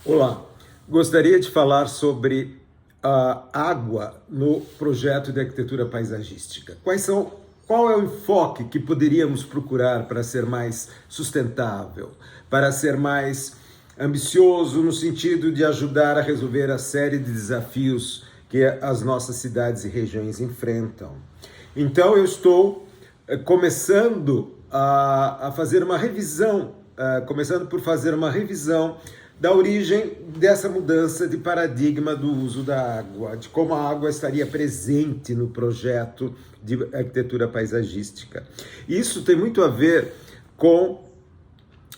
Olá, gostaria de falar sobre a água no projeto de arquitetura paisagística. Qual é o enfoque que poderíamos procurar para ser mais sustentável, para ser mais ambicioso no sentido de ajudar a resolver a série de desafios que as nossas cidades e regiões enfrentam? Então eu estou começando a fazer uma revisão, começando por fazer uma revisão da origem dessa mudança de paradigma do uso da água, de como a água estaria presente no projeto de arquitetura paisagística. Isso tem muito a ver com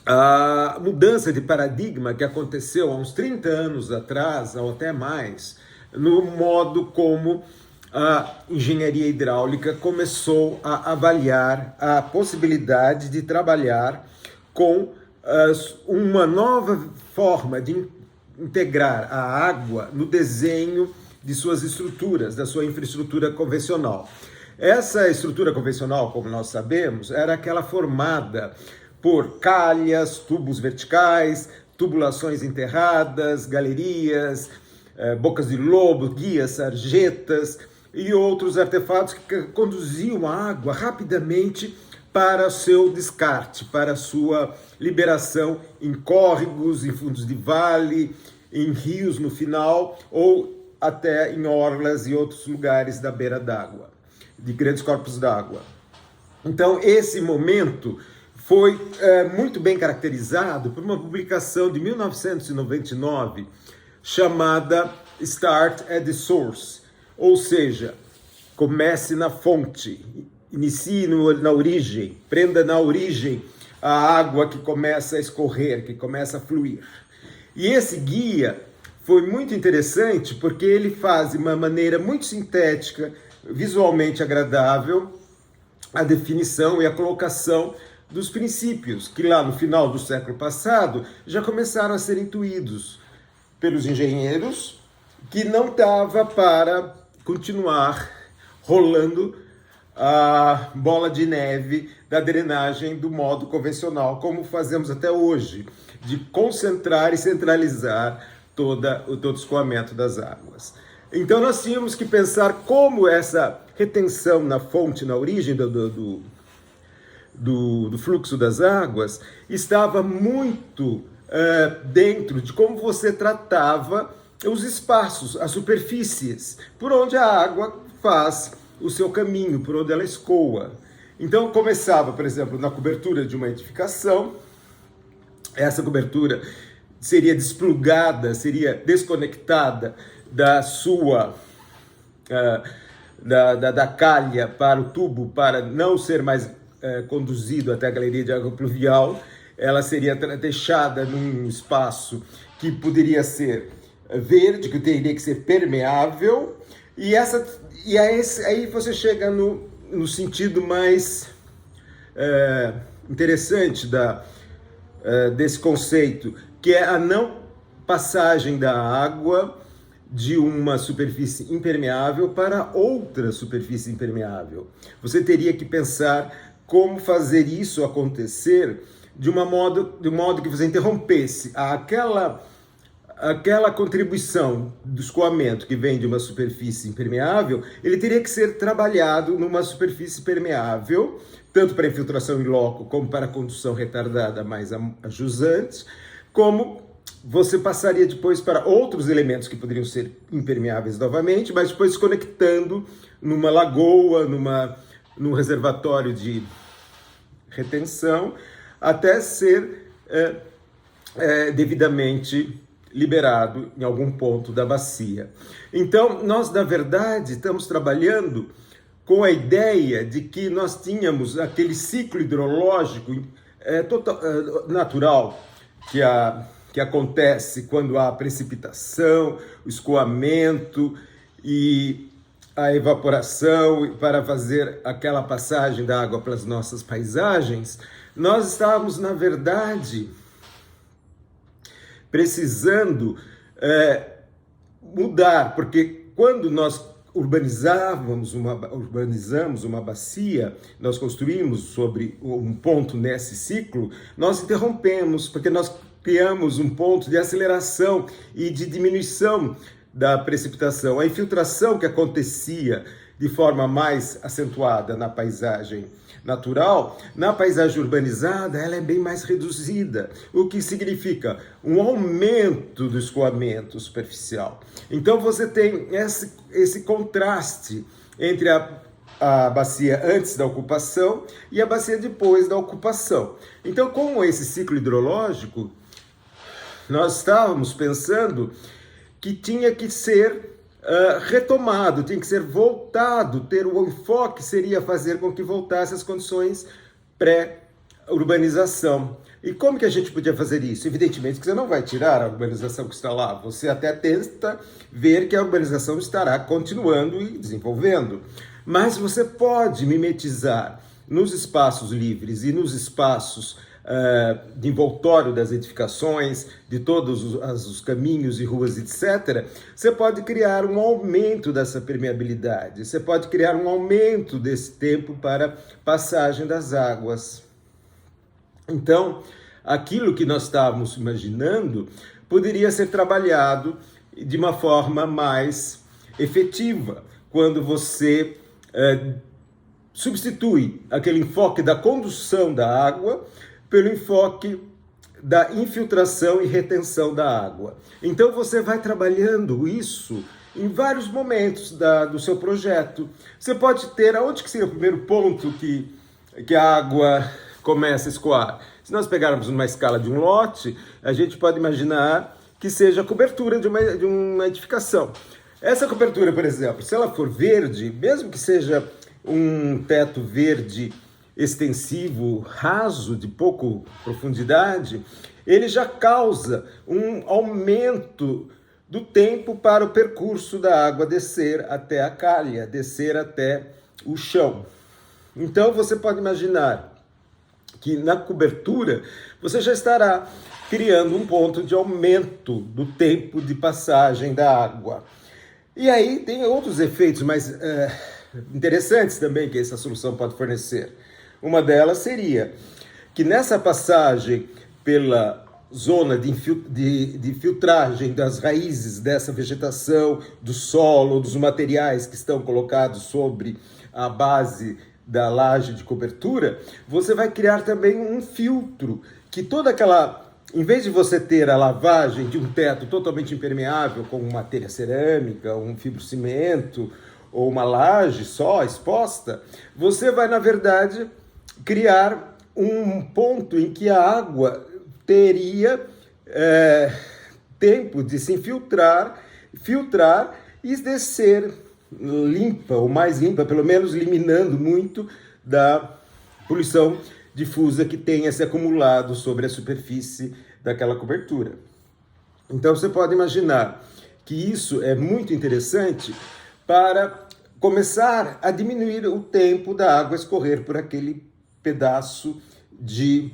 a mudança de paradigma que aconteceu há uns 30 anos atrás, ou até mais, no modo como a engenharia hidráulica começou a avaliar a possibilidade de trabalhar com uma nova forma de integrar a água no desenho de suas estruturas, da sua infraestrutura convencional. Essa estrutura convencional, como nós sabemos, era aquela formada por calhas, tubos verticais, tubulações enterradas, galerias, bocas de lobo, guias, sarjetas e outros artefatos que conduziam a água rapidamente para seu descarte, para sua liberação em córregos, em fundos de vale, em rios no final, ou até em orlas e outros lugares da beira d'água, de grandes corpos d'água. Então, esse momento foi muito bem caracterizado por uma publicação de 1999 chamada Start at the Source, ou seja, comece na fonte. Inicie na origem, prenda na origem a água que começa a escorrer, que começa a fluir. E esse guia foi muito interessante porque ele faz de uma maneira muito sintética, visualmente agradável, a definição e a colocação dos princípios que lá no final do século passado já começaram a ser intuídos pelos engenheiros, que não dava para continuar rolando a bola de neve da drenagem do modo convencional, como fazemos até hoje, de concentrar e centralizar todo o escoamento das águas. Então nós tínhamos que pensar como essa retenção na fonte, na origem do fluxo das águas, estava muito dentro de como você tratava os espaços, as superfícies, por onde a água faz o seu caminho, por onde ela escoa. Então começava, por exemplo, na cobertura de uma edificação. Essa cobertura seria desplugada, seria desconectada da sua da calha para o tubo, para não ser mais conduzido até a galeria de água pluvial. Ela seria deixada num espaço que poderia ser verde, que teria que ser permeável, e aí você chega no sentido mais interessante desse conceito, que é a não passagem da água de uma superfície impermeável para outra superfície impermeável. Você teria que pensar como fazer isso acontecer de um modo que você interrompesse aquela contribuição do escoamento que vem de uma superfície impermeável. Ele teria que ser trabalhado numa superfície permeável, tanto para infiltração in loco como para condução retardada mais ajusante, como você passaria depois para outros elementos que poderiam ser impermeáveis novamente, mas depois conectando numa lagoa, num reservatório de retenção, até ser devidamente liberado em algum ponto da bacia. Então, nós, na verdade, estamos trabalhando com a ideia de que nós tínhamos aquele ciclo hidrológico natural que acontece quando há precipitação, o escoamento e a evaporação para fazer aquela passagem da água pelas nossas paisagens. Nós estávamos, na verdade, precisando mudar, porque quando nós urbanizamos uma bacia, nós construímos sobre um ponto nesse ciclo, nós interrompemos, porque nós criamos um ponto de aceleração e de diminuição da precipitação. A infiltração que acontecia de forma mais acentuada na paisagem natural, na paisagem urbanizada, ela é bem mais reduzida, o que significa um aumento do escoamento superficial. Então você tem esse contraste entre a bacia antes da ocupação e a bacia depois da ocupação. Então, com esse ciclo hidrológico, nós estávamos pensando que tinha que ser retomado, tinha que ser voltado, ter o enfoque seria fazer com que voltasse às condições pré-urbanização. E como que a gente podia fazer isso? Evidentemente que você não vai tirar a urbanização que está lá, você até tenta ver que a urbanização estará continuando e desenvolvendo, mas você pode mimetizar nos espaços livres e nos espaços de envoltório das edificações, de todos os caminhos e ruas, etc., você pode criar um aumento dessa permeabilidade, você pode criar um aumento desse tempo para passagem das águas. Então, aquilo que nós estávamos imaginando poderia ser trabalhado de uma forma mais efetiva, quando você substitui aquele enfoque da condução da água pelo enfoque da infiltração e retenção da água. Então você vai trabalhando isso em vários momentos do seu projeto. Você pode ter, aonde que seria o primeiro ponto que a água começa a escoar? Se nós pegarmos uma escala de um lote, a gente pode imaginar que seja a cobertura de uma edificação. Essa cobertura, por exemplo, se ela for verde, mesmo que seja um teto verde extensivo, raso, de pouca profundidade, ele já causa um aumento do tempo para o percurso da água descer até a calha, descer até o chão. Então você pode imaginar que na cobertura você já estará criando um ponto de aumento do tempo de passagem da água. E aí tem outros efeitos mais interessantes também que essa solução pode fornecer. Uma delas seria que nessa passagem pela zona de filtragem das raízes dessa vegetação, do solo, dos materiais que estão colocados sobre a base da laje de cobertura, você vai criar também um filtro que toda aquela... Em vez de você ter a lavagem de um teto totalmente impermeável, como uma telha cerâmica, um fibrocimento ou uma laje só exposta, você vai, na verdade, criar um ponto em que a água teria tempo de se filtrar e descer limpa, ou mais limpa, pelo menos eliminando muito da poluição difusa que tenha se acumulado sobre a superfície daquela cobertura. Então você pode imaginar que isso é muito interessante para começar a diminuir o tempo da água escorrer por aquele pedaço de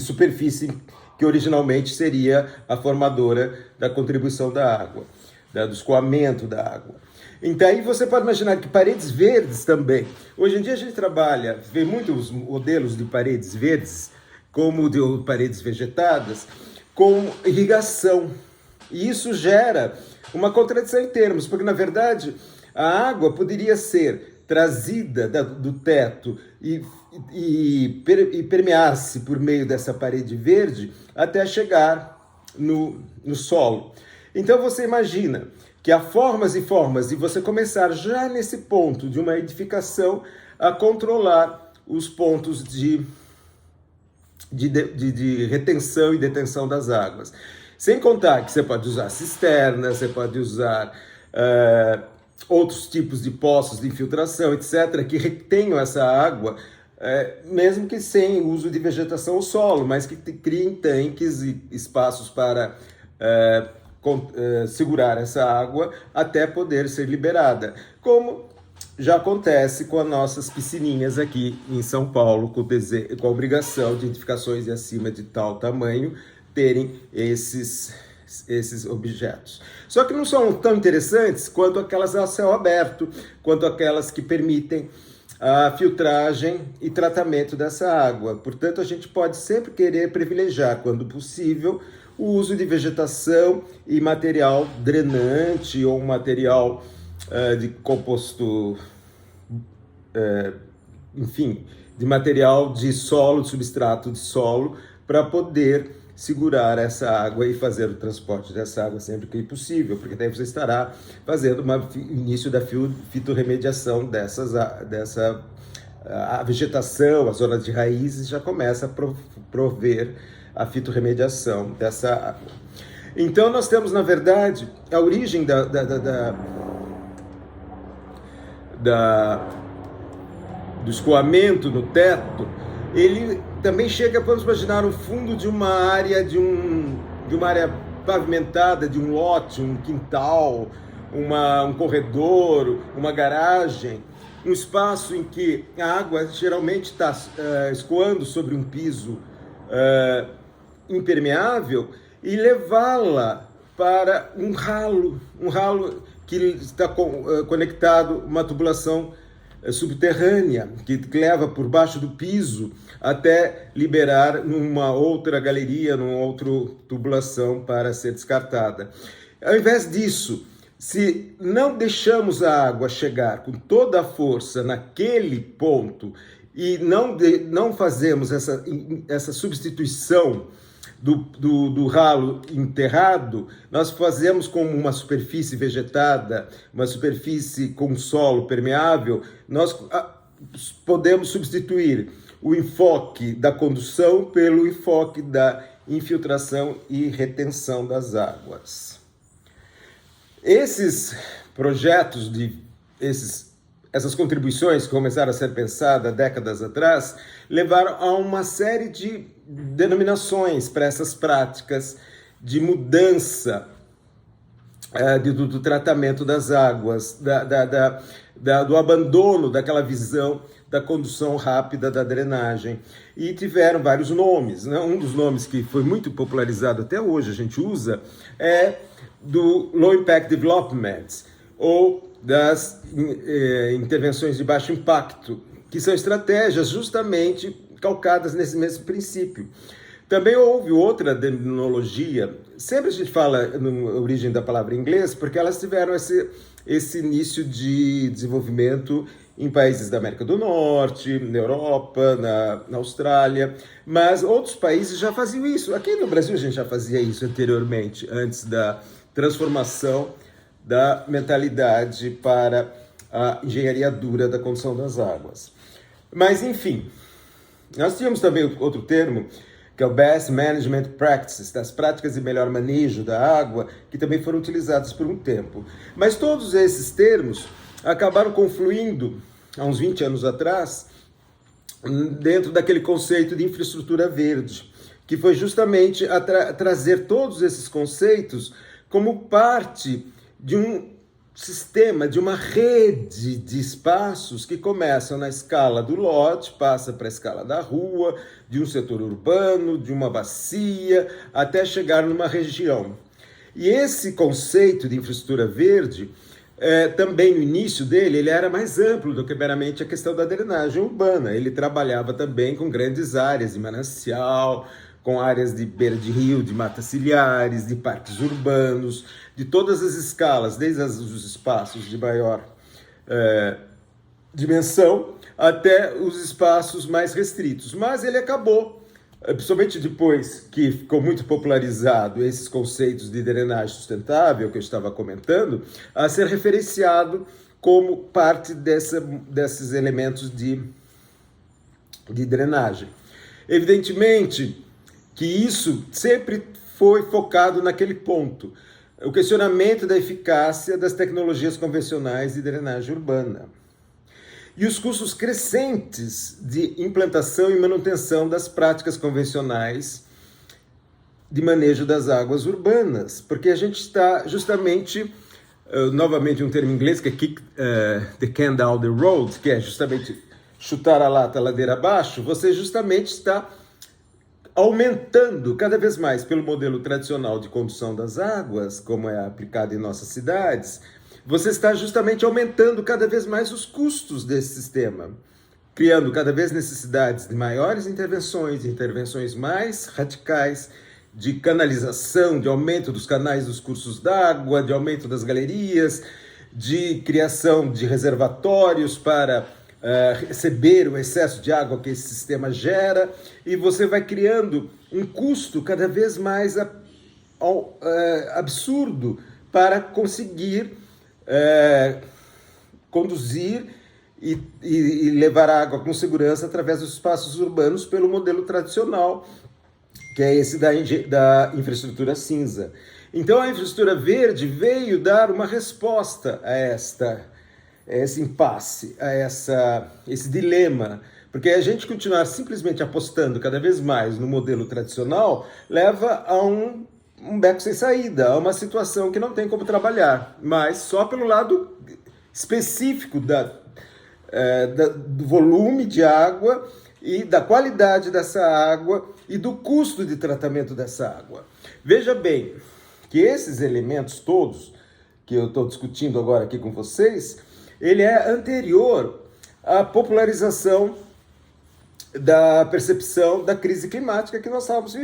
superfície que originalmente seria a formadora da contribuição da água, do escoamento da água. Então aí você pode imaginar que paredes verdes também. Hoje em dia a gente vê muitos modelos de paredes verdes, como de paredes vegetadas, com irrigação. E isso gera uma contradição em termos, porque na verdade a água poderia ser trazida do teto e permear-se por meio dessa parede verde até chegar no solo. Então você imagina que há formas e formas de você começar já nesse ponto de uma edificação a controlar os pontos de retenção e detenção das águas. Sem contar que você pode usar cisternas, você pode usar outros tipos de poços de infiltração, etc., que retenham essa água, mesmo que sem uso de vegetação ou solo, mas que criem tanques e espaços para segurar essa água até poder ser liberada, como já acontece com as nossas piscininhas aqui em São Paulo, com a obrigação de edificações de acima de tal tamanho terem esses objetos. Só que não são tão interessantes quanto aquelas a céu aberto, quanto aquelas que permitem a filtragem e tratamento dessa água. Portanto, a gente pode sempre querer privilegiar, quando possível, o uso de vegetação e material drenante ou material de composto, enfim, de material de solo, de substrato de solo, para poder segurar essa água e fazer o transporte dessa água sempre que possível, porque daí você estará fazendo início da fitorremediação a vegetação, as zonas de raízes já começa a prover a fitorremediação dessa água. Então nós temos, na verdade, a origem do escoamento no teto. Ele também chega, vamos imaginar, no fundo de uma área, de uma área pavimentada, de um lote, um quintal, um corredor, uma garagem, um espaço em que a água geralmente está escoando sobre um piso impermeável, e levá-la para um ralo que está conectado a uma tubulação subterrânea, que leva por baixo do piso até liberar numa outra galeria, numa outra tubulação para ser descartada. Ao invés disso, se não deixamos a água chegar com toda a força naquele ponto e não fazemos essa substituição do ralo enterrado, nós fazemos como uma superfície vegetada, uma superfície com solo permeável, nós podemos substituir o enfoque da condução pelo enfoque da infiltração e retenção das águas. Esses projetos, essas contribuições que começaram a ser pensadas décadas atrás, levaram a uma série de denominações para essas práticas de mudança do tratamento das águas, do abandono daquela visão da condução rápida da drenagem. E tiveram vários nomes, né? Um dos nomes que foi muito popularizado até hoje, a gente usa, é do Low Impact Development, ou das intervenções de baixo impacto, que são estratégias justamente calcadas nesse mesmo princípio. Também houve outra terminologia, sempre a gente fala na origem da palavra em inglês, porque elas tiveram esse início de desenvolvimento em países da América do Norte, na Europa, na Austrália, mas outros países já faziam isso. Aqui no Brasil a gente já fazia isso anteriormente, antes da transformação da mentalidade para a engenharia dura da condução das águas. Mas, enfim, nós tínhamos também outro termo, que é o Best Management Practices, das práticas de melhor manejo da água, que também foram utilizadas por um tempo. Mas todos esses termos acabaram confluindo, há uns 20 anos atrás, dentro daquele conceito de infraestrutura verde, que foi justamente trazer todos esses conceitos como parte de um sistema, de uma rede de espaços que começam na escala do lote, passa para a escala da rua, de um setor urbano, de uma bacia, até chegar numa região. E esse conceito de infraestrutura verde, também no início dele, ele era mais amplo do que meramente a questão da drenagem urbana. Ele trabalhava também com grandes áreas de manancial, com áreas de beira de rio, de matas ciliares, de parques urbanos, de todas as escalas, desde os espaços de maior dimensão até os espaços mais restritos. Mas ele acabou, principalmente depois que ficou muito popularizado esses conceitos de drenagem sustentável que eu estava comentando, a ser referenciado como parte desses elementos de drenagem. Evidentemente que isso sempre foi focado naquele ponto, o questionamento da eficácia das tecnologias convencionais de drenagem urbana e os custos crescentes de implantação e manutenção das práticas convencionais de manejo das águas urbanas, porque a gente está justamente, novamente um termo em inglês, que é kick the can down the road, que é justamente chutar a lata ladeira abaixo. Você justamente está aumentando cada vez mais pelo modelo tradicional de condução das águas, como é aplicado em nossas cidades, você está justamente aumentando cada vez mais os custos desse sistema. criando cada vez necessidades de maiores intervenções mais radicais, de canalização, de aumento dos canais dos cursos d'água, de aumento das galerias, de criação de reservatórios para receber o excesso de água que esse sistema gera, e você vai criando um custo cada vez mais absurdo para conseguir conduzir e levar a água com segurança através dos espaços urbanos pelo modelo tradicional, que é esse da infraestrutura cinza. Então a infraestrutura verde veio dar uma resposta a esse impasse, a esse dilema, porque a gente continuar simplesmente apostando cada vez mais no modelo tradicional leva a um beco sem saída, a uma situação que não tem como trabalhar, mas só pelo lado específico do volume de água e da qualidade dessa água e do custo de tratamento dessa água. Veja bem que esses elementos todos que eu estou discutindo agora aqui com vocês, ele é anterior à popularização da percepção da crise climática que nós estamos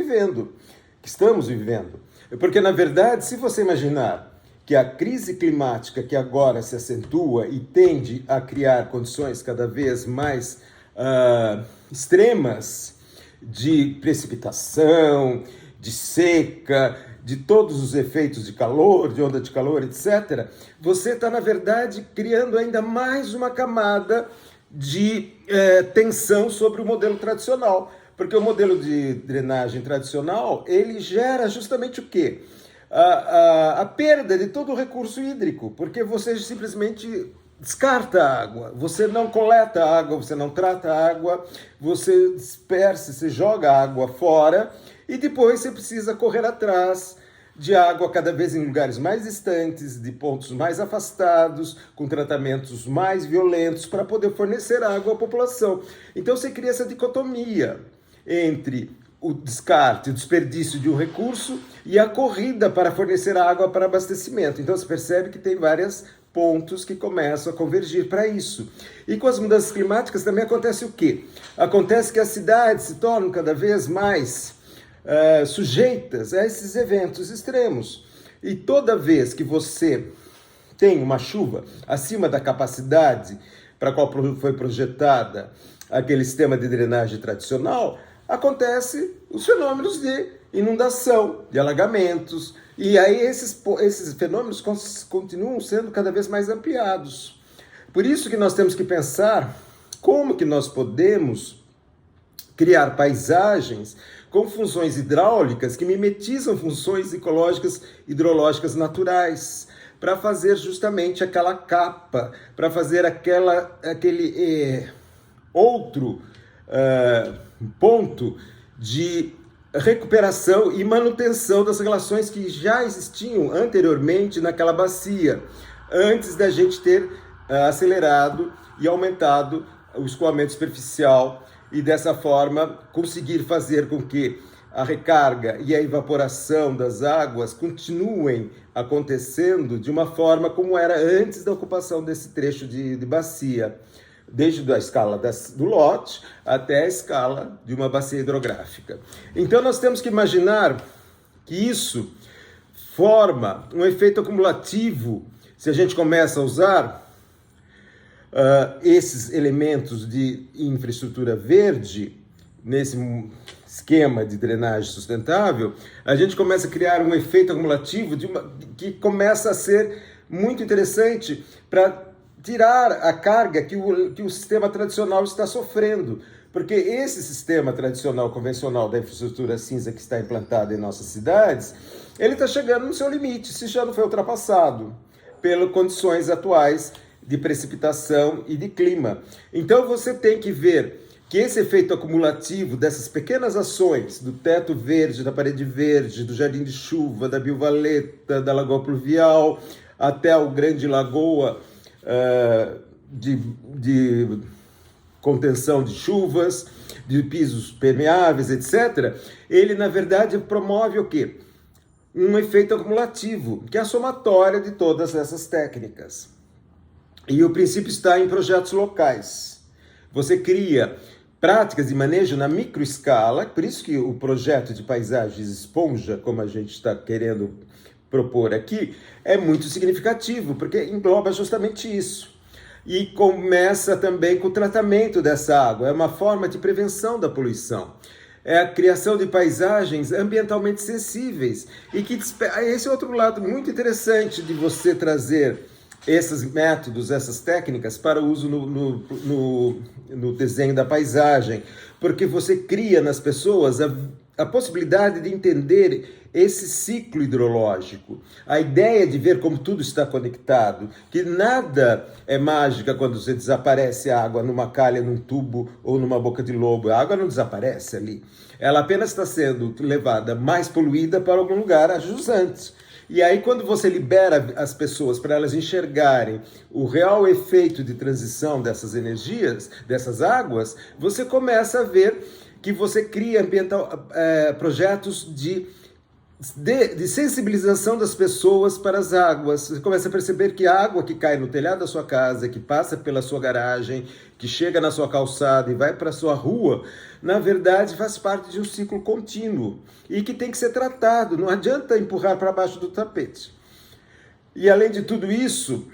vivendo. Porque, na verdade, se você imaginar que a crise climática que agora se acentua e tende a criar condições cada vez mais extremas de precipitação, de seca, de todos os efeitos de calor, de onda de calor, etc., você está, na verdade, criando ainda mais uma camada de tensão sobre o modelo tradicional. Porque o modelo de drenagem tradicional, ele gera justamente o quê? A perda de todo o recurso hídrico, porque você simplesmente descarta a água, você não coleta a água, você não trata a água, você dispersa, você joga a água fora e depois você precisa correr atrás de água cada vez em lugares mais distantes, de pontos mais afastados, com tratamentos mais violentos para poder fornecer água à população. Então você cria essa dicotomia entre o descarte, o desperdício de um recurso e a corrida para fornecer água para abastecimento. Então você percebe que tem vários pontos que começam a convergir para isso. E com as mudanças climáticas também acontece o quê? Acontece que as cidades se tornam cada vez mais sujeitas a esses eventos extremos. E toda vez que você tem uma chuva acima da capacidade para a qual foi projetada aquele sistema de drenagem tradicional, acontece os fenômenos de inundação, de alagamentos, e aí esses fenômenos continuam sendo cada vez mais ampliados. Por isso que nós temos que pensar como que nós podemos criar paisagens com funções hidráulicas que mimetizam funções ecológicas hidrológicas naturais, para fazer justamente aquela capa, para fazer aquele outro ponto de recuperação e manutenção das relações que já existiam anteriormente naquela bacia, antes da gente ter acelerado e aumentado o escoamento superficial e dessa forma conseguir fazer com que a recarga e a evaporação das águas continuem acontecendo de uma forma como era antes da ocupação desse trecho de bacia, desde a escala do lote até a escala de uma bacia hidrográfica. Então nós temos que imaginar que isso forma um efeito acumulativo se a gente começa a usar esses elementos de infraestrutura verde nesse esquema de drenagem sustentável. A gente começa a criar um efeito acumulativo que começa a ser muito interessante para tirar a carga que o sistema tradicional está sofrendo. Porque esse sistema tradicional, convencional da infraestrutura cinza que está implantado em nossas cidades, ele está chegando no seu limite, se já não foi ultrapassado, pelas condições atuais de precipitação e de clima. Então você tem que ver que esse efeito acumulativo dessas pequenas ações, do teto verde, da parede verde, do jardim de chuva, da biovaleta, da lagoa pluvial, até o grande lagoa de contenção de chuvas, de pisos permeáveis, etc., ele, na verdade, promove o quê? Um efeito acumulativo, que é a somatória de todas essas técnicas. E o princípio está em projetos locais. Você cria práticas de manejo na microescala, por isso que o projeto de paisagens esponja, como a gente está querendo propor aqui, é muito significativo, porque engloba justamente isso. E começa também com o tratamento dessa água, é uma forma de prevenção da poluição. É a criação de paisagens ambientalmente sensíveis. E que esse é outro lado muito interessante de você trazer esses métodos, essas técnicas para o uso no desenho da paisagem, porque você cria nas pessoas a possibilidade de entender esse ciclo hidrológico, a ideia de ver como tudo está conectado, que nada é mágica quando você desaparece a água numa calha, num tubo ou numa boca de lobo. A água não desaparece ali. Ela apenas está sendo levada mais poluída para algum lugar a jusante. E aí, quando você libera as pessoas para elas enxergarem o real efeito de transição dessas energias, dessas águas, você começa a ver que você cria projetos de sensibilização das pessoas para as águas. Você começa a perceber que a água que cai no telhado da sua casa, que passa pela sua garagem, que chega na sua calçada e vai para a sua rua, na verdade faz parte de um ciclo contínuo e que tem que ser tratado. Não adianta empurrar para baixo do tapete. E além de tudo isso,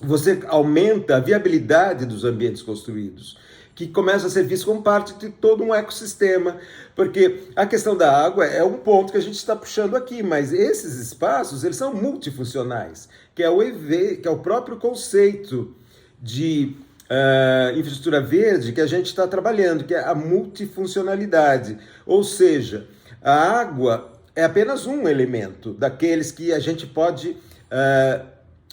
você aumenta a viabilidade dos ambientes construídos, que começa a ser visto como parte de todo um ecossistema, porque a questão da água é um ponto que a gente está puxando aqui, mas esses espaços, eles são multifuncionais, que é o próprio conceito de infraestrutura verde que a gente está trabalhando, que é a multifuncionalidade, ou seja, a água é apenas um elemento daqueles que a gente pode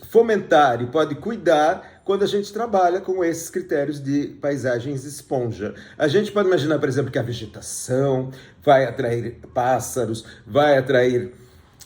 fomentar e pode cuidar quando a gente trabalha com esses critérios de paisagens esponja. A gente pode imaginar, por exemplo, que a vegetação vai atrair pássaros, vai atrair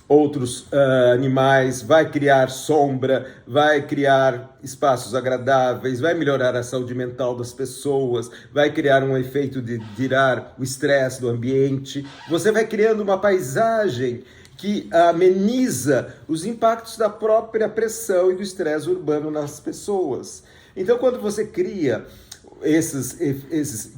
outros animais, vai criar sombra, vai criar espaços agradáveis, vai melhorar a saúde mental das pessoas, vai criar um efeito de tirar o estresse do ambiente. Você vai criando uma paisagem que ameniza os impactos da própria pressão e do estresse urbano nas pessoas. Então, quando você cria esses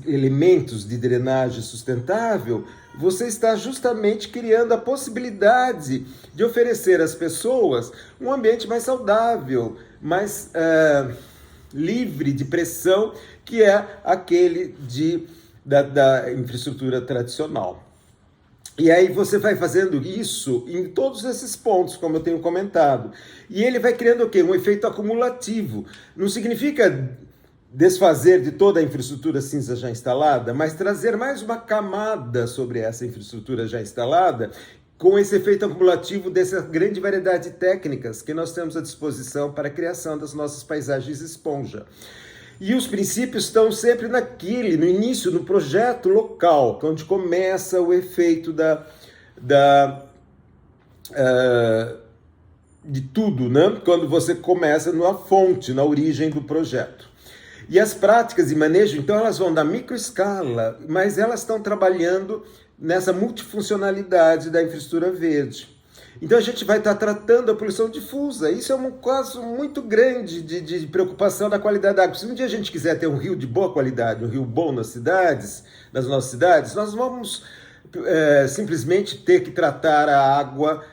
elementos de drenagem sustentável, você está justamente criando a possibilidade de oferecer às pessoas um ambiente mais saudável, mais livre de pressão, que é aquele da infraestrutura tradicional. E aí você vai fazendo isso em todos esses pontos, como eu tenho comentado. E ele vai criando o quê? Um efeito acumulativo. Não significa desfazer de toda a infraestrutura cinza já instalada, mas trazer mais uma camada sobre essa infraestrutura já instalada, com esse efeito acumulativo dessa grande variedade de técnicas que nós temos à disposição para a criação das nossas paisagens esponja. E os princípios estão sempre no início, no projeto local, onde começa o efeito de tudo, né? Quando você começa na fonte, na origem do projeto. E as práticas de manejo, então, elas vão da microescala, mas elas estão trabalhando nessa multifuncionalidade da infraestrutura verde. Então a gente vai estar tratando a poluição difusa. Isso é um caso muito grande de preocupação da qualidade da água. Se um dia a gente quiser ter um rio de boa qualidade, um rio bom nas nossas cidades, nós vamos simplesmente ter que tratar a água,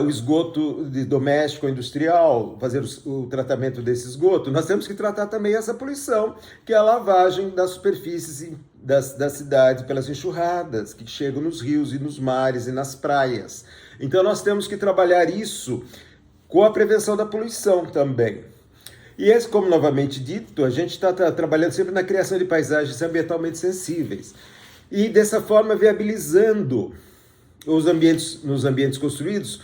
o esgoto doméstico ou industrial, fazer o tratamento desse esgoto. Nós temos que tratar também essa poluição, que é a lavagem das superfícies da cidade pelas enxurradas que chegam nos rios e nos mares e nas praias. Então nós temos que trabalhar isso com a prevenção da poluição também. E esse, como novamente dito, a gente está trabalhando sempre na criação de paisagens ambientalmente sensíveis. E dessa forma viabilizando os ambientes construídos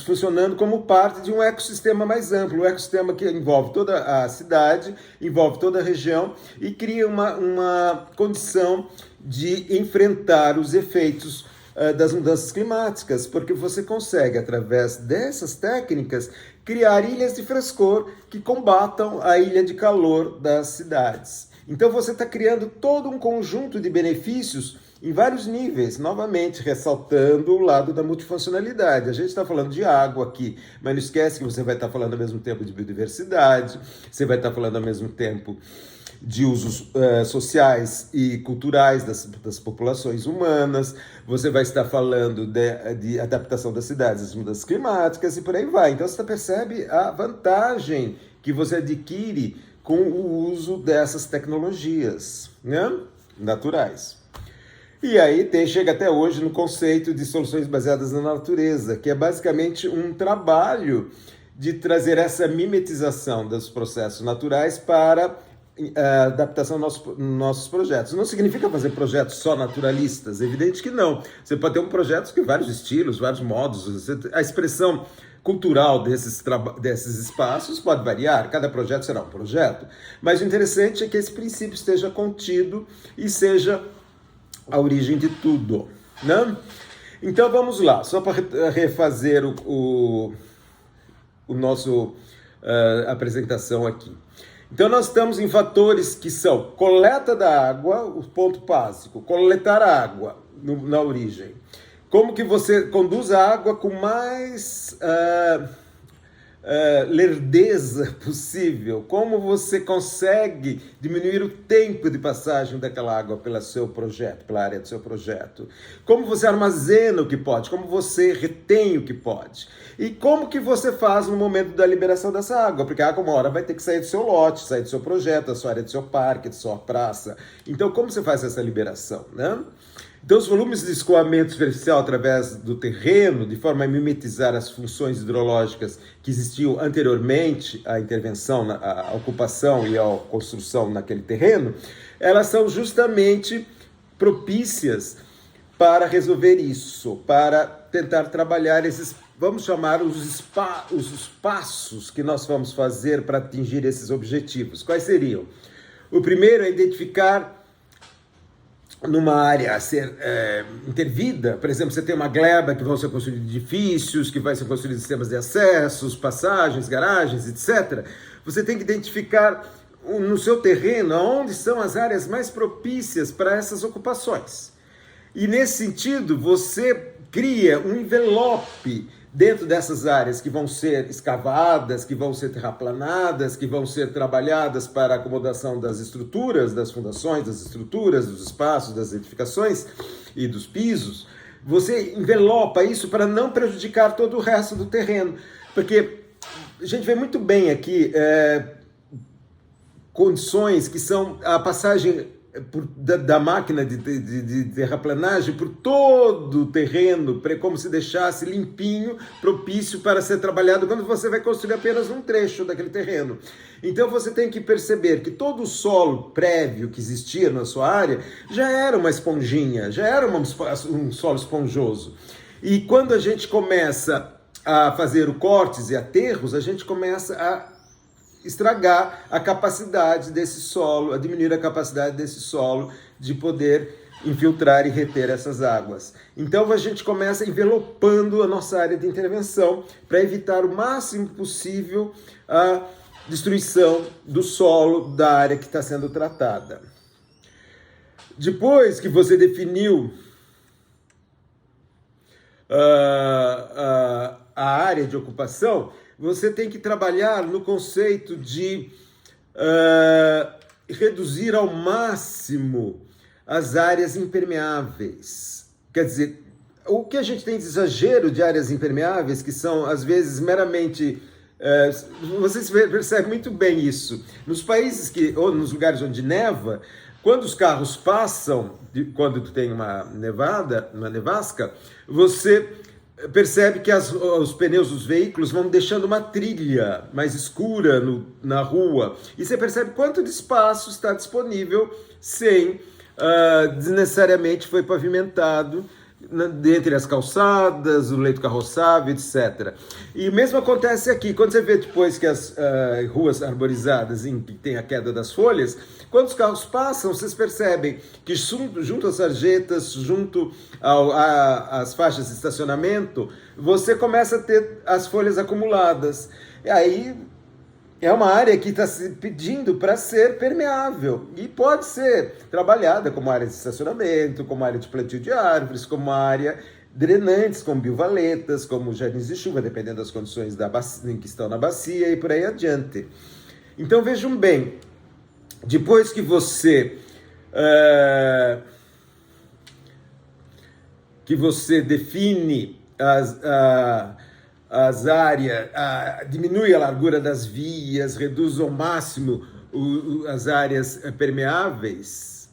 funcionando como parte de um ecossistema mais amplo, um ecossistema que envolve toda a cidade, envolve toda a região e cria uma condição de enfrentar os efeitos das mudanças climáticas, porque você consegue, através dessas técnicas, criar ilhas de frescor que combatam a ilha de calor das cidades. Então você está criando todo um conjunto de benefícios em vários níveis, novamente ressaltando o lado da multifuncionalidade. A gente está falando de água aqui, mas não esquece que você vai estar falando ao mesmo tempo de biodiversidade, você vai estar falando ao mesmo tempo de usos sociais e culturais das populações humanas, você vai estar falando de adaptação das cidades às mudanças climáticas e por aí vai. Então você percebe a vantagem que você adquire com o uso dessas tecnologias, né, naturais. E aí chega até hoje no conceito de soluções baseadas na natureza, que é basicamente um trabalho de trazer essa mimetização dos processos naturais para a adaptação aos nossos projetos. Não significa fazer projetos só naturalistas, é evidente que não. Você pode ter um projeto com vários estilos, vários modos, a expressão cultural desses espaços pode variar, cada projeto será um projeto, mas o interessante é que esse princípio esteja contido e seja a origem de tudo, né? Então vamos lá, só para refazer o nosso apresentação aqui. Então nós estamos em fatores que são coleta da água, o ponto básico, coletar a água na origem. Como que você conduz a água com mais lerdeza possível? Como você consegue diminuir o tempo de passagem daquela água pelo seu projeto, pela área do seu projeto? Como você armazena o que pode? Como você retém o que pode? E como que você faz no momento da liberação dessa água? Porque a água uma hora vai ter que sair do seu lote, sair do seu projeto, da sua área do seu parque, da sua praça. Então como você faz essa liberação, né? Então, os volumes de escoamento superficial através do terreno, de forma a mimetizar as funções hidrológicas que existiam anteriormente à intervenção, à ocupação e à construção naquele terreno, elas são justamente propícias para resolver isso, para tentar trabalhar esses, vamos chamar os passos que nós vamos fazer para atingir esses objetivos. Quais seriam? O primeiro é identificar numa área a ser intervida, por exemplo, você tem uma gleba que vão ser construídos edifícios, que vai ser construídos sistemas de acessos, passagens, garagens, etc. Você tem que identificar no seu terreno onde são as áreas mais propícias para essas ocupações. E nesse sentido, você cria um envelope dentro dessas áreas que vão ser escavadas, que vão ser terraplanadas, que vão ser trabalhadas para a acomodação das estruturas, das fundações, das estruturas, dos espaços, das edificações e dos pisos. Você envelopa isso para não prejudicar todo o resto do terreno. Porque a gente vê muito bem aqui condições que são a passagem da máquina de terraplanagem por todo o terreno, como se deixasse limpinho, propício para ser trabalhado quando você vai construir apenas um trecho daquele terreno. Então você tem que perceber que todo o solo prévio que existia na sua área já era uma esponjinha, já era um solo esponjoso. E quando a gente começa a fazer cortes e aterros, a gente começa a estragar a capacidade desse solo, a diminuir a capacidade desse solo de poder infiltrar e reter essas águas. Então a gente começa envelopando a nossa área de intervenção para evitar o máximo possível a destruição do solo da área que está sendo tratada. Depois que você definiu a área de ocupação, você tem que trabalhar no conceito de reduzir ao máximo as áreas impermeáveis. Quer dizer, o que a gente tem de exagero de áreas impermeáveis, que são às vezes meramente... vocês percebem muito bem isso. Nos países ou nos lugares onde neva, quando os carros passam, quando tu tem uma nevasca, você percebe que os pneus dos veículos vão deixando uma trilha mais escura na rua. E você percebe quanto de espaço está disponível sem desnecessariamente foi pavimentado dentre as calçadas, o leito carroçável, etc. E o mesmo acontece aqui, quando você vê depois que as ruas arborizadas em que tem a queda das folhas, quando os carros passam, vocês percebem que junto às sarjetas, junto às faixas de estacionamento, você começa a ter as folhas acumuladas. E aí é uma área que está se pedindo para ser permeável e pode ser trabalhada como área de estacionamento, como área de plantio de árvores, como área drenantes, como biovaletas, como jardins de chuva, dependendo das condições da bacia, em que estão na bacia e por aí adiante. Então vejam bem, depois que você define as áreas, diminui a largura das vias, reduz ao máximo as áreas impermeáveis,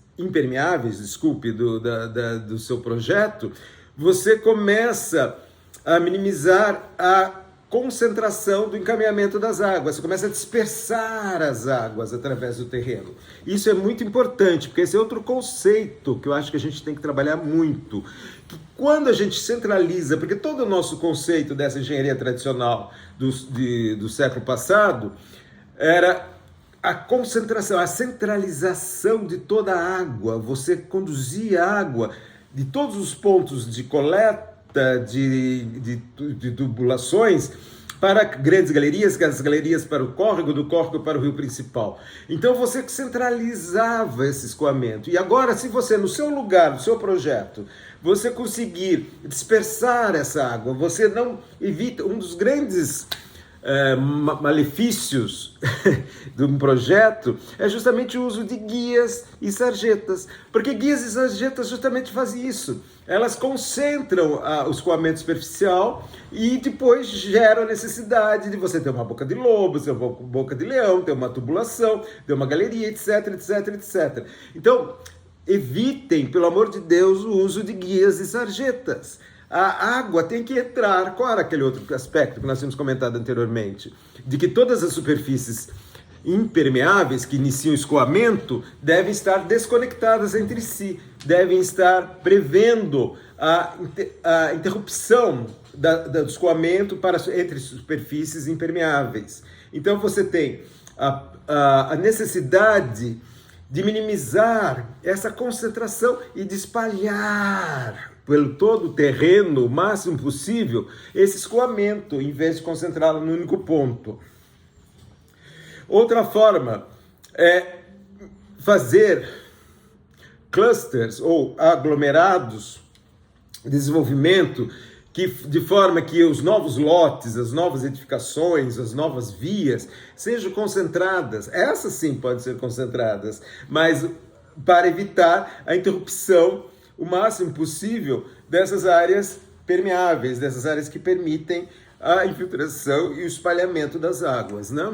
desculpe, do seu projeto, você começa a minimizar a concentração do encaminhamento das águas, você começa a dispersar as águas através do terreno. Isso é muito importante, porque esse é outro conceito que eu acho que a gente tem que trabalhar muito, que quando a gente centraliza, porque todo o nosso conceito dessa engenharia tradicional do século passado era a concentração, a centralização de toda a água, você conduzia a água de todos os pontos de coleta de tubulações para grandes galerias, que as galerias para o córrego, do córrego para o rio principal. Então você centralizava esse escoamento. E agora, se você, no seu lugar, no seu projeto, você conseguir dispersar essa água, você não evita um dos grandes malefícios de um projeto é justamente o uso de guias e sarjetas, porque guias e sarjetas justamente fazem isso, elas concentram o escoamento superficial e depois geram a necessidade de você ter uma boca de lobo, ter uma boca de leão, ter uma tubulação, ter uma galeria, etc, etc, etc. Então, evitem, pelo amor de Deus, o uso de guias e sarjetas. A água tem que entrar. Qual era aquele outro aspecto que nós tínhamos comentado anteriormente? De que todas as superfícies impermeáveis que iniciam o escoamento devem estar desconectadas entre si, devem estar prevendo a interrupção do escoamento entre superfícies impermeáveis. Então você tem a necessidade de minimizar essa concentração e de espalhar pelo todo o terreno, o máximo possível, esse escoamento, em vez de concentrá-lo num único ponto. Outra forma é fazer clusters ou aglomerados de desenvolvimento de forma que os novos lotes, as novas edificações, as novas vias sejam concentradas. Essas sim podem ser concentradas, mas para evitar a interrupção o máximo possível dessas áreas permeáveis, dessas áreas que permitem a infiltração e o espalhamento das águas, né?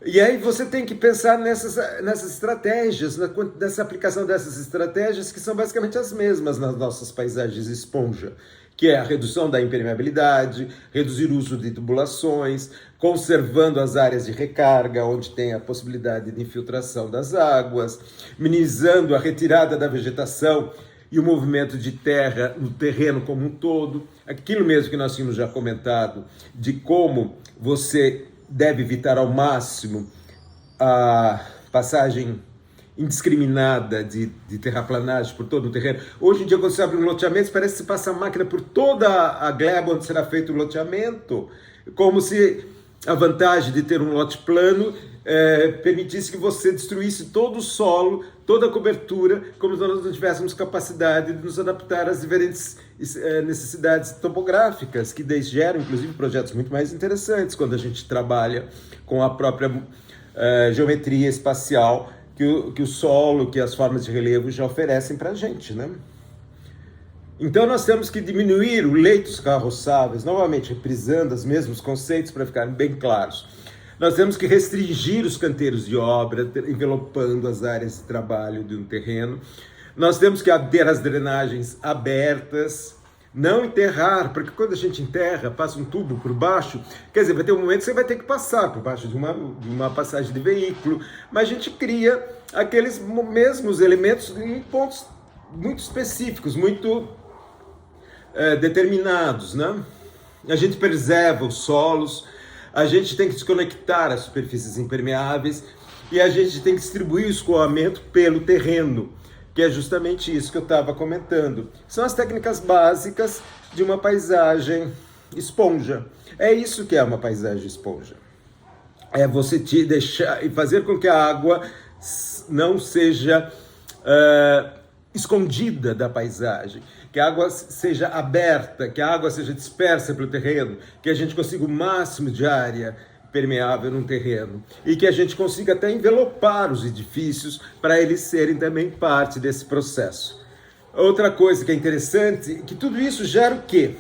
E aí você tem que pensar nessas estratégias, nessa aplicação dessas estratégias que são basicamente as mesmas nas nossas paisagens esponja, que é a redução da impermeabilidade, reduzir o uso de tubulações, conservando as áreas de recarga, onde tem a possibilidade de infiltração das águas, minimizando a retirada da vegetação e o movimento de terra no terreno como um todo. Aquilo mesmo que nós tínhamos já comentado, de como você deve evitar ao máximo a passagem indiscriminada de terraplanagem por todo o terreno. Hoje em dia, quando você abre um loteamento, parece que se passa a máquina por toda a gleba onde será feito o loteamento, como se a vantagem de ter um lote plano permitisse que você destruísse todo o solo, toda a cobertura, como se nós não tivéssemos capacidade de nos adaptar às diferentes necessidades topográficas, que geram, inclusive, projetos muito mais interessantes quando a gente trabalha com a própria geometria espacial que o solo, que as formas de relevo já oferecem para a gente, né? Então nós temos que diminuir o leitos carroçáveis, novamente reprisando os mesmos conceitos para ficarem bem claros. Nós temos que restringir os canteiros de obra, envelopando as áreas de trabalho de um terreno. Nós temos que ter as drenagens abertas, não enterrar, porque quando a gente enterra, passa um tubo por baixo, quer dizer, vai ter um momento que você vai ter que passar por baixo de uma passagem de veículo, mas a gente cria aqueles mesmos elementos em pontos muito específicos, muito determinados, né? A gente preserva os solos, a gente tem que desconectar as superfícies impermeáveis e a gente tem que distribuir o escoamento pelo terreno, que é justamente isso que eu estava comentando. São as técnicas básicas de uma paisagem esponja. É isso que é uma paisagem esponja. é você te deixar e fazer com que a água não seja escondida da paisagem, que a água seja aberta, que a água seja dispersa pelo terreno, que a gente consiga o máximo de área permeável num terreno e que a gente consiga até envelopar os edifícios para eles serem também parte desse processo. Outra coisa que é interessante é que tudo isso gera o quê?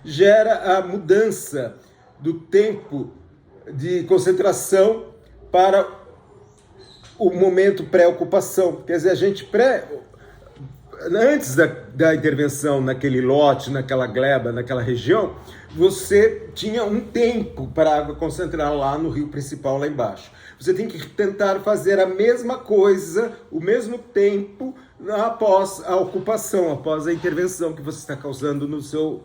Gera a mudança do tempo de concentração para o momento pré-ocupação. Quer dizer, a gente antes da intervenção naquele lote, naquela gleba, naquela região, você tinha um tempo para a água concentrar lá no rio principal, lá embaixo. Você tem que tentar fazer a mesma coisa, o mesmo tempo, após a ocupação, após a intervenção que você está causando no seu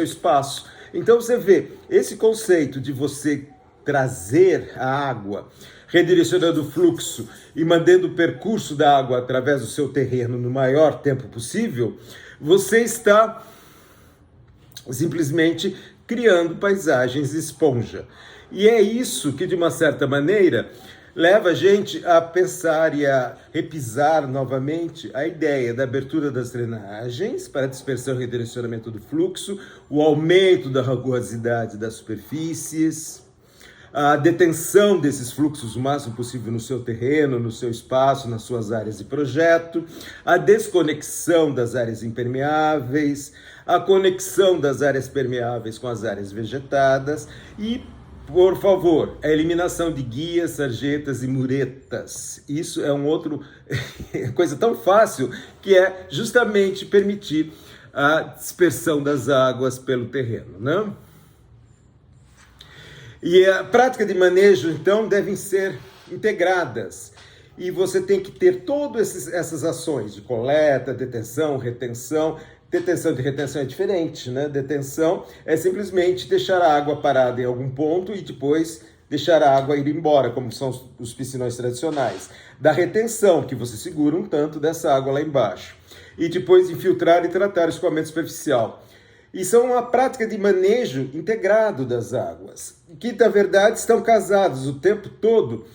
espaço. Então você vê, esse conceito de você trazer a água, redirecionando o fluxo e mantendo o percurso da água através do seu terreno no maior tempo possível, você está simplesmente criando paisagens esponja. E é isso que, de uma certa maneira, leva a gente a pensar e a repisar novamente a ideia da abertura das drenagens para dispersão e redirecionamento do fluxo, o aumento da rugosidade das superfícies, a detenção desses fluxos o máximo possível no seu terreno, no seu espaço, nas suas áreas de projeto, a desconexão das áreas impermeáveis, a conexão das áreas permeáveis com as áreas vegetadas e, por favor, a eliminação de guias, sarjetas e muretas. Isso é coisa tão fácil que é justamente permitir a dispersão das águas pelo terreno, né? E a prática de manejo, então, devem ser integradas. E você tem que ter todas essas ações de coleta, detenção, retenção. Detenção de retenção é diferente, né? Detenção é simplesmente deixar a água parada em algum ponto e depois deixar a água ir embora, como são os piscinões tradicionais. Da retenção, que você segura um tanto dessa água lá embaixo. E depois infiltrar e tratar o escoamento superficial. E são uma prática de manejo integrado das águas, que na verdade estão casados o tempo todo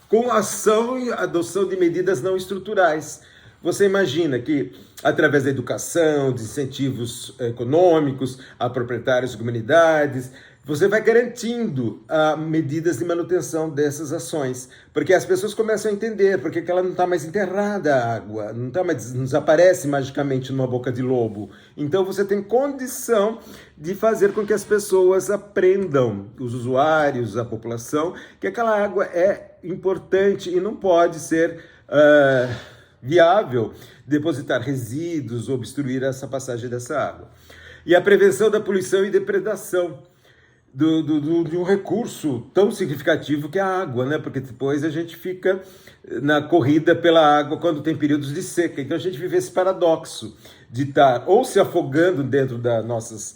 com a ação e adoção de medidas não estruturais. Você imagina que, através da educação, de incentivos econômicos a proprietários de comunidades, você vai garantindo medidas de manutenção dessas ações, porque as pessoas começam a entender porque que ela não está mais enterrada a água, não desaparece magicamente numa boca de lobo. Então você tem condição de fazer com que as pessoas aprendam, os usuários, a população, que aquela água é importante e não pode ser viável depositar resíduos, obstruir essa passagem dessa água. E a prevenção da poluição e depredação de um recurso tão significativo que é a água, né? Porque depois a gente fica na corrida pela água quando tem períodos de seca. Então a gente vive esse paradoxo de estar ou se afogando dentro das nossas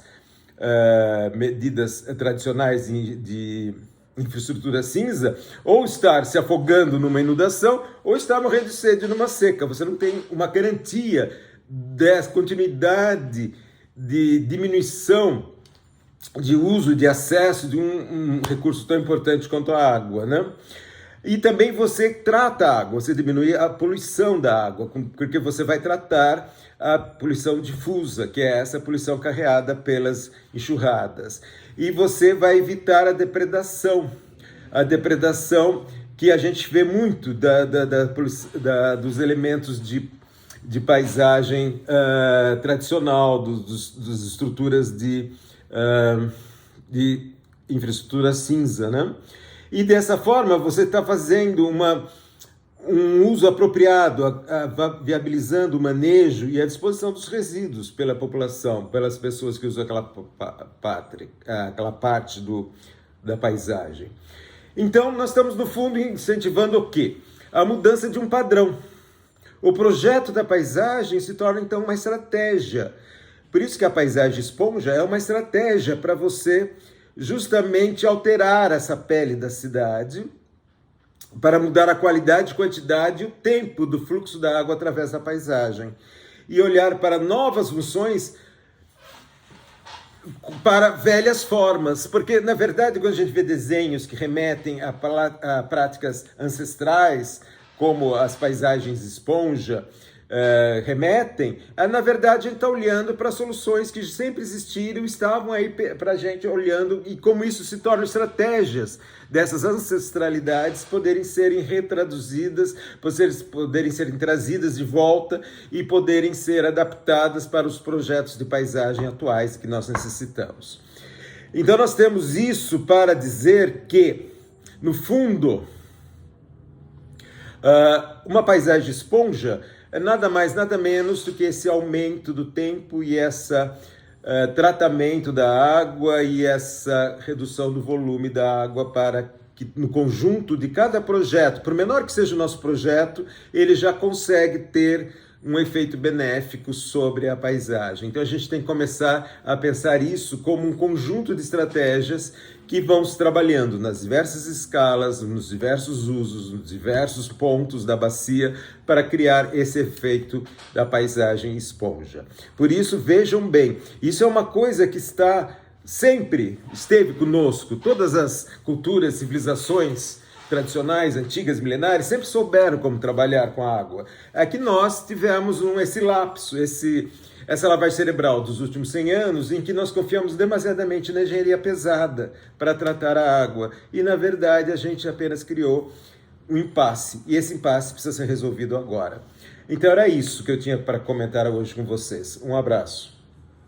medidas tradicionais de infraestrutura cinza, ou estar se afogando numa inundação, ou estar morrendo de sede numa seca. Você não tem uma garantia dessa continuidade de diminuição de uso, de acesso de um recurso tão importante quanto a água, né? E também você trata a água, você diminui a poluição da água, porque você vai tratar a poluição difusa, que é essa poluição carreada pelas enxurradas. E você vai evitar a depredação que a gente vê muito dos elementos de paisagem tradicional, das estruturas de infraestrutura cinza, né? E dessa forma você está fazendo um uso apropriado, viabilizando o manejo e a disposição dos resíduos pela população, pelas pessoas que usam aquela parte da paisagem. Então nós estamos no fundo incentivando o quê? A mudança de um padrão. O projeto da paisagem se torna então uma estratégia. Por isso que a paisagem esponja é uma estratégia para você justamente alterar essa pele da cidade, para mudar a qualidade, quantidade e o tempo do fluxo da água através da paisagem. E olhar para novas funções para velhas formas, porque na verdade quando a gente vê desenhos que remetem a práticas ancestrais, como as paisagens esponja, remetem, na verdade a gente está olhando para soluções que sempre existiram, estavam aí para a gente olhando, e como isso se torna estratégias dessas ancestralidades poderem serem retraduzidas, poderem serem trazidas de volta e poderem ser adaptadas para os projetos de paisagem atuais que nós necessitamos. Então nós temos isso para dizer que, no fundo, uma paisagem esponja é nada mais, nada menos do que esse aumento do tempo e esse tratamento da água e essa redução do volume da água para que no conjunto de cada projeto, por menor que seja o nosso projeto, ele já consegue ter um efeito benéfico sobre a paisagem. Então a gente tem que começar a pensar isso como um conjunto de estratégias que vão se trabalhando nas diversas escalas, nos diversos usos, nos diversos pontos da bacia para criar esse efeito da paisagem esponja. Por isso, vejam bem, isso é uma coisa que sempre esteve conosco. Todas as culturas, civilizações tradicionais, antigas, milenares, sempre souberam como trabalhar com a água. É que nós tivemos esse lapso, essa lavagem cerebral dos últimos 100 anos, em que nós confiamos demasiadamente na engenharia pesada para tratar a água. E, na verdade, a gente apenas criou um impasse. E esse impasse precisa ser resolvido agora. Então, era isso que eu tinha para comentar hoje com vocês. Um abraço.